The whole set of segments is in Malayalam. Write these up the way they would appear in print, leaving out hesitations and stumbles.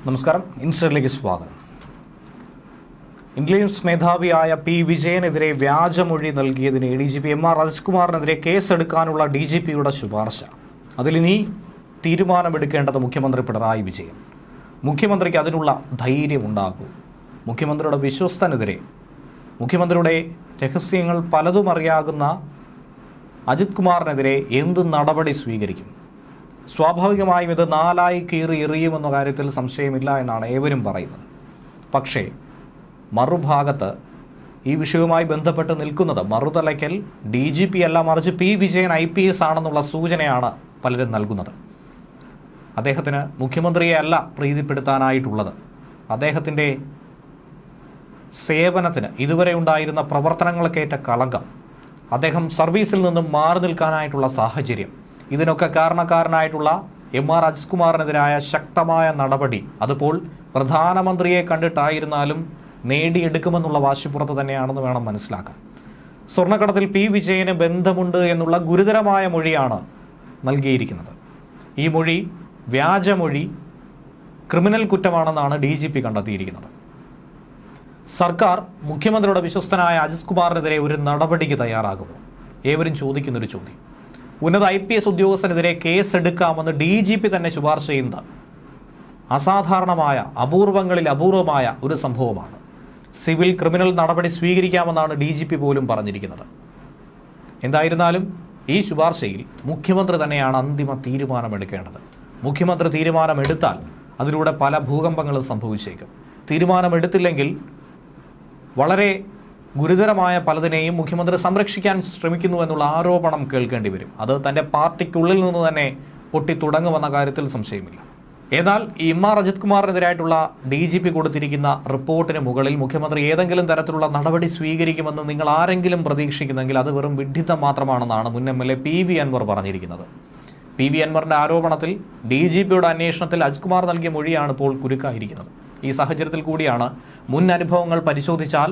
നമസ്കാരം. ഇൻസ്റ്ററിലേക്ക് സ്വാഗതം. ഇന്റലിജൻസ് മേധാവിയായ പി വിജയനെതിരെ വ്യാജമൊഴി നൽകിയതിന് DGP MR അജിത്കുമാറിനെതിരെ കേസെടുക്കാനുള്ള DGPയുടെ ശുപാർശ. അതിലിനി തീരുമാനമെടുക്കേണ്ടത് മുഖ്യമന്ത്രി പിണറായി വിജയൻ. മുഖ്യമന്ത്രിക്ക് അതിനുള്ള ധൈര്യമുണ്ടാകൂ. മുഖ്യമന്ത്രിയുടെ വിശ്വസ്തനെതിരെ, മുഖ്യമന്ത്രിയുടെ രഹസ്യങ്ങൾ പലതും അറിയാകുന്ന അജിത് കുമാറിനെതിരെ എന്ത് നടപടി സ്വീകരിക്കും? സ്വാഭാവികമായും ഇത് നാലായി കീറി എറിയുമെന്ന കാര്യത്തിൽ സംശയമില്ല എന്നാണ് ഏവരും പറയുന്നത്. പക്ഷേ മറുഭാഗത്ത് ഈ വിഷയവുമായി ബന്ധപ്പെട്ട് നിൽക്കുന്നത് മറുതലയ്ക്കൽ DGP അല്ല, മറിച്ച് പി വിജയൻ IPS ആണെന്നുള്ള സൂചനയാണ് പലരും നൽകുന്നത്. അദ്ദേഹത്തിന് മുഖ്യമന്ത്രിയെ അല്ല പ്രീതിപ്പെടുത്താനായിട്ടുള്ളത്. അദ്ദേഹത്തിൻ്റെ സേവനത്തിന് ഇതുവരെ ഉണ്ടായിരുന്ന പ്രവർത്തനങ്ങൾക്കേറ്റ കളങ്കം, അദ്ദേഹം സർവീസിൽ നിന്നും മാറി നിൽക്കാനായിട്ടുള്ള സാഹചര്യം, ഇതിനൊക്കെ കാരണക്കാരനായിട്ടുള്ള MR അജിത്കുമാറിനെതിരായ ശക്തമായ നടപടി അതിപ്പോൾ പ്രധാനമന്ത്രിയെ കണ്ടിട്ടായിരുന്നാലും നേടിയെടുക്കുമെന്നുള്ള വാശിപ്പുറത്ത് തന്നെയാണെന്ന് വേണം മനസ്സിലാക്കാൻ. സ്വർണ്ണക്കടത്തിൽ പി വിജയന് ബന്ധമുണ്ട് എന്നുള്ള ഗുരുതരമായ മൊഴിയാണ് നൽകിയിരിക്കുന്നത്. ഈ മൊഴി വ്യാജമൊഴി, ക്രിമിനൽ കുറ്റമാണെന്നാണ് DGP കണ്ടെത്തിയിരിക്കുന്നത്. സർക്കാർ മുഖ്യമന്ത്രിയുടെ വിശ്വസ്തനായ അജിത് കുമാറിനെതിരെ ഒരു നടപടിക്ക് തയ്യാറാകുമോ? ഏവരും ചോദിക്കുന്നൊരു ചോദ്യം. ഉന്നത IPS ഉദ്യോഗസ്ഥനെതിരെ കേസെടുക്കാമെന്ന് DGP തന്നെ ശുപാർശ ചെയ്യുന്നത് അസാധാരണമായ, അപൂർവങ്ങളിൽ അപൂർവമായ ഒരു സംഭവമാണ്. സിവിൽ ക്രിമിനൽ നടപടി സ്വീകരിക്കാമെന്നാണ് DGP പോലും പറഞ്ഞിരിക്കുന്നത്. എന്തായിരുന്നാലും ഈ ശുപാർശയിൽ മുഖ്യമന്ത്രി തന്നെയാണ് അന്തിമ തീരുമാനമെടുക്കേണ്ടത്. മുഖ്യമന്ത്രി തീരുമാനമെടുത്താൽ അതിലൂടെ പല ഭൂകമ്പങ്ങളും സംഭവിച്ചേക്കും. തീരുമാനമെടുത്തില്ലെങ്കിൽ വളരെ ഗുരുതരമായ പലതിനെയും മുഖ്യമന്ത്രി സംരക്ഷിക്കാൻ ശ്രമിക്കുന്നു എന്നുള്ള ആരോപണം കേൾക്കേണ്ടി വരും. അത് തൻ്റെ പാർട്ടിക്കുള്ളിൽ നിന്ന് തന്നെ പൊട്ടിത്തുടങ്ങുമെന്ന കാര്യത്തിൽ സംശയമില്ല. എന്നാൽ MR അജിത് കുമാറിനെതിരായിട്ടുള്ള DGP കൊടുത്തിരിക്കുന്ന റിപ്പോർട്ടിന് മുകളിൽ മുഖ്യമന്ത്രി ഏതെങ്കിലും തരത്തിലുള്ള നടപടി സ്വീകരിക്കുമെന്ന് നിങ്ങൾ ആരെങ്കിലും പ്രതീക്ഷിക്കുന്നെങ്കിൽ അത് വെറും വിഡ്ഢിത്തം മാത്രമാണെന്നാണ് മുൻ MLA PV അൻവർ പറഞ്ഞിരിക്കുന്നത്. PV അൻവറിൻ്റെ ആരോപണത്തിൽ DGPയുടെ അന്വേഷണത്തിൽ അജിത് കുമാർ നൽകിയ മൊഴിയാണ് ഇപ്പോൾ കുരുക്കായിരിക്കുന്നത്. ഈ സാഹചര്യത്തിൽ കൂടിയാണ് മുൻ അനുഭവങ്ങൾ പരിശോധിച്ചാൽ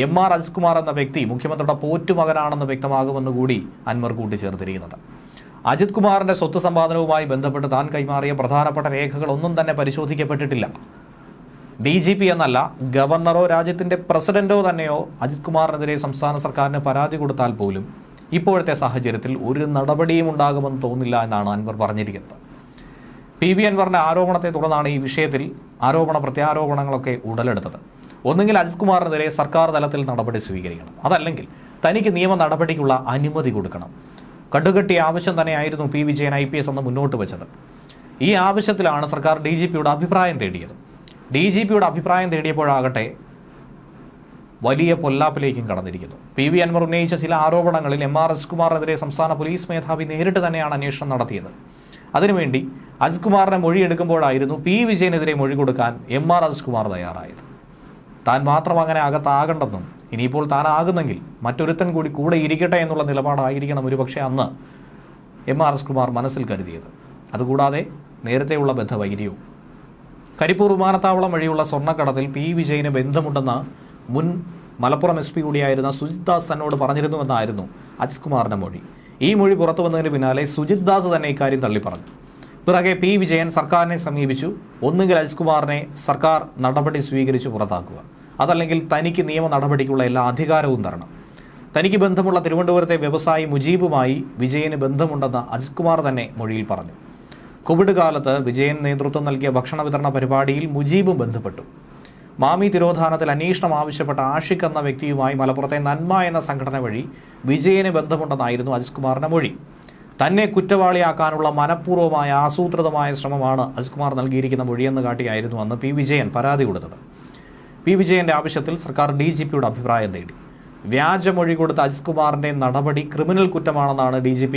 MR അജിത് കുമാർ എന്ന വ്യക്തി മുഖ്യമന്ത്രിയുടെ പോറ്റുമകനാണെന്ന് വ്യക്തമാകുമെന്ന് കൂടി അൻവർ കൂട്ടിച്ചേർത്തിരിക്കുന്നത്. അജിത് കുമാറിന്റെ സ്വത്ത് സമ്പാദനവുമായി ബന്ധപ്പെട്ട് താൻ കൈമാറിയ പ്രധാനപ്പെട്ട രേഖകൾ ഒന്നും തന്നെ പരിശോധിക്കപ്പെട്ടിട്ടില്ല. DGP എന്നല്ല, ഗവർണറോ രാജ്യത്തിന്റെ പ്രസിഡന്റോ തന്നെയോ അജിത് കുമാറിനെതിരെ സംസ്ഥാന സർക്കാരിന് പരാതി കൊടുത്താൽ പോലും ഇപ്പോഴത്തെ സാഹചര്യത്തിൽ ഒരു നടപടിയും ഉണ്ടാകുമെന്ന് തോന്നില്ല എന്നാണ് അൻവർ പറഞ്ഞിരിക്കുന്നത്. PV അൻവറിന്റെ ആരോപണത്തെ തുടർന്നാണ് ഈ വിഷയത്തിൽ ആരോപണ പ്രത്യാരോപണങ്ങളൊക്കെ ഉടലെടുത്തത്. ഒന്നുകിൽ അജിത് കുമാറിനെതിരെ സർക്കാർ തലത്തിൽ നടപടി സ്വീകരിക്കണം, അതല്ലെങ്കിൽ തനിക്ക് നിയമ നടപടിക്കുള്ള അനുമതി കൊടുക്കണം. കടുകെട്ടിയ ആവശ്യം തന്നെയായിരുന്നു പി വിജയൻ IPS എന്ന് മുന്നോട്ട് വെച്ചത്. ഈ ആവശ്യത്തിലാണ് സർക്കാർ DGPയുടെ അഭിപ്രായം തേടിയത്. DGPയുടെ അഭിപ്രായം തേടിയപ്പോഴാകട്ടെ വലിയ പൊല്ലാപ്പിലേക്കും കടന്നിരിക്കുന്നു. PV അൻവർ ഉന്നയിച്ച ചില ആരോപണങ്ങളിൽ MR അജിത് കുമാറിനെതിരെ സംസ്ഥാന പോലീസ് മേധാവി നേരിട്ട് തന്നെയാണ് അന്വേഷണം നടത്തിയത്. അതിനുവേണ്ടി അജിത് കുമാറിനെ മൊഴിയെടുക്കുമ്പോഴായിരുന്നു പി വിജയനെതിരെ മൊഴി കൊടുക്കാൻ MR അജിത് കുമാർ തയ്യാറായത്. താൻ മാത്രം അങ്ങനെ അകത്താകണ്ടെന്നും ഇനിയിപ്പോൾ താനാകുന്നെങ്കിൽ മറ്റൊരുത്തൻ കൂടി കൂടെ ഇരിക്കട്ടെ എന്നുള്ള നിലപാടായിരിക്കണം ഒരുപക്ഷെ അന്ന് MR അജിത് കുമാർ മനസ്സിൽ കരുതിയത്. അതുകൂടാതെ നേരത്തെയുള്ള ബദ്ധവൈര്യവും കരിപ്പൂർ വിമാനത്താവളം വഴിയുള്ള സ്വർണ്ണക്കടത്തിൽ പി വിജയന് ബന്ധമുണ്ടെന്ന് മുൻ മലപ്പുറം SP കൂടിയായിരുന്ന സുജിത് ദാസ് തന്നോട് പറഞ്ഞിരുന്നുവെന്നായിരുന്നു അജിത് കുമാറിന്റെ മൊഴി. ഈ മൊഴി പുറത്തു വന്നതിന് പിന്നാലെ സുജിത് ദാസ് തന്നെ ഇക്കാര്യം തള്ളിപ്പറഞ്ഞു. പിറകെ പി വിജയൻ സർക്കാരിനെ സമീപിച്ചു. ഒന്നുകിൽ അജിത് കുമാറിനെ സർക്കാർ നടപടി സ്വീകരിച്ച് പുറത്താക്കുക, അതല്ലെങ്കിൽ തനിക്ക് നിയമ നടപടിക്കുള്ള എല്ലാ അധികാരവും തരണം. തനിക്ക് ബന്ധമുള്ള തിരുവനന്തപുരത്തെ വ്യവസായി മുജീബുമായി വിജയന് ബന്ധമുണ്ടെന്ന് അജിത് കുമാർ തന്നെ മൊഴിയിൽ പറഞ്ഞു. കോവിഡ് കാലത്ത് വിജയൻ നേതൃത്വം നൽകിയ ഭക്ഷണ വിതരണ പരിപാടിയിൽ മുജീബും ബന്ധപ്പെട്ടു. മാമി തിരോധാനത്തിൽ അന്വേഷണം ആവശ്യപ്പെട്ട ആഷിഖ് എന്ന വ്യക്തിയുമായി മലപ്പുറത്തെ നന്മ എന്ന സംഘടന വഴി വിജയന് ബന്ധമുണ്ടെന്നായിരുന്നു അജിത് കുമാറിന്റെ മൊഴി. തന്നെ കുറ്റവാളിയാക്കാനുള്ള മനഃപൂർവ്വമായ ആസൂത്രിതമായ ശ്രമമാണ് അജിത് കുമാർ നൽകിയിരിക്കുന്ന മൊഴിയെന്ന് കാട്ടിയായിരുന്നു അന്ന് പി വിജയൻ പരാതി കൊടുത്തത്. പി വിജയന്റെ ആവശ്യത്തിൽ സർക്കാർ DGPയുടെ അഭിപ്രായം തേടി. വ്യാജമൊഴി കൊടുത്ത അജിത് കുമാറിന്റെ നടപടി ക്രിമിനൽ കുറ്റമാണെന്നാണ് DGP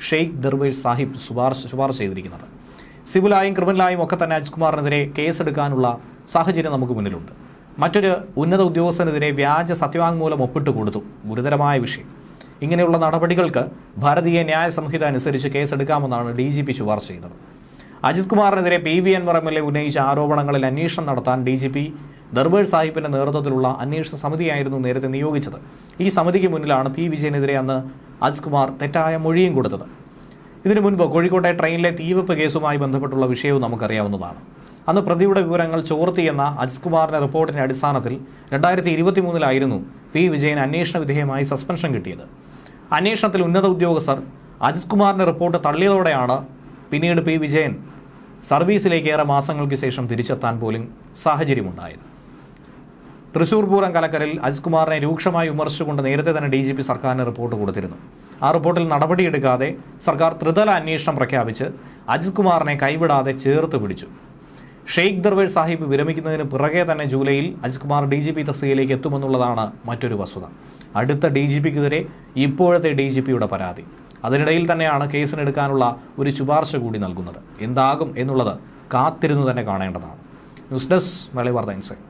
ഷെയ്ഖ് ദർവേഷ് സാഹിബ് ശുപാർശ ചെയ്തിരിക്കുന്നത്. സിവിലായും ക്രിമിനലായും ഒക്കെ തന്നെ അജിത് കുമാറിനെതിരെ കേസെടുക്കാനുള്ള സാഹചര്യം നമുക്ക് മുന്നിലുണ്ട്. മറ്റൊരു ഉന്നത ഉദ്യോഗസ്ഥനെതിരെ വ്യാജ സത്യവാങ്മൂലം ഒപ്പിട്ട് കൊടുത്തു. ഗുരുതരമായ വിഷയം. ഇങ്ങനെയുള്ള നടപടികൾക്ക് ഭാരതീയ ന്യായ സംഹിത അനുസരിച്ച് കേസെടുക്കാമെന്നാണ് DGP ശുപാർശ ചെയ്തത്. അജിത് കുമാറിനെതിരെ PV അൻവർ MLA ഉന്നയിച്ച ആരോപണങ്ങളിൽ അന്വേഷണം നടത്താൻ DGP ദർവേഷ് സാഹിബിന്റെ നേതൃത്വത്തിലുള്ള അന്വേഷണ സമിതിയായിരുന്നു നേരത്തെ നിയോഗിച്ചത്. ഈ സമിതിക്ക് മുന്നിലാണ് പി വിജയനെതിരെ അന്ന് അജിത് കുമാർ തെറ്റായ മൊഴിയും കൊടുത്തത്. ഇതിനു മുൻപ് കോഴിക്കോട്ടെ ട്രെയിനിലെ തീവെപ്പ് കേസുമായി ബന്ധപ്പെട്ടുള്ള വിഷയവും നമുക്കറിയാവുന്നതാണ്. അന്ന് പ്രതിയുടെ വിവരങ്ങൾ ചോർത്തിയെന്ന അജിത് കുമാറിന്റെ റിപ്പോർട്ടിന്റെ അടിസ്ഥാനത്തിൽ 2023 പി വിജയൻ അന്വേഷണ വിധേയമായി സസ്പെൻഷൻ കിട്ടിയത്. അന്വേഷണത്തിൽ ഉന്നത ഉദ്യോഗസ്ഥർ അജിത് കുമാറിന്റെ റിപ്പോർട്ട് തള്ളിയതോടെയാണ് പിന്നീട് പി വിജയൻ സർവീസിലേക്ക് ഏറെ മാസങ്ങൾക്ക് ശേഷം തിരിച്ചെത്താൻ പോലും സാഹചര്യമുണ്ടായത്. തൃശൂർ പൂരം കലക്കലിൽ അജിത് കുമാറിനെ രൂക്ഷമായി വിമർശിച്ചുകൊണ്ട് നേരത്തെ തന്നെ DGP സർക്കാരിന് റിപ്പോർട്ട് കൊടുത്തിരുന്നു. ആ റിപ്പോർട്ടിൽ നടപടിയെടുക്കാതെ സർക്കാർ ത്രിതല അന്വേഷണം പ്രഖ്യാപിച്ച് അജിത് കുമാറിനെ കൈവിടാതെ ചേർത്ത് പിടിച്ചു. ഷെയ്ഖ് ദർവേഷ് സാഹിബ് വിരമിക്കുന്നതിന് പിറകെ തന്നെ ജൂലൈയിൽ അജിത് കുമാർ DGP തസ്തികയിലേക്ക് എത്തുമെന്നുള്ളതാണ് മറ്റൊരു വസ്തുത. അടുത്ത DGPക്കെതിരെ ഇപ്പോഴത്തെ DGPയുടെ പരാതി. അതിനിടയിൽ തന്നെയാണ് കേസിനെടുക്കാനുള്ള ഒരു ശുപാർശ കൂടി നൽകുന്നത്. എന്താകും എന്നുള്ളത് കാത്തിരുന്നു തന്നെ കാണേണ്ടതാണ്. ന്യൂസ് ഡെസ്ക് മലയാളി വാർത്ത ഇൻസൈറ്റ്.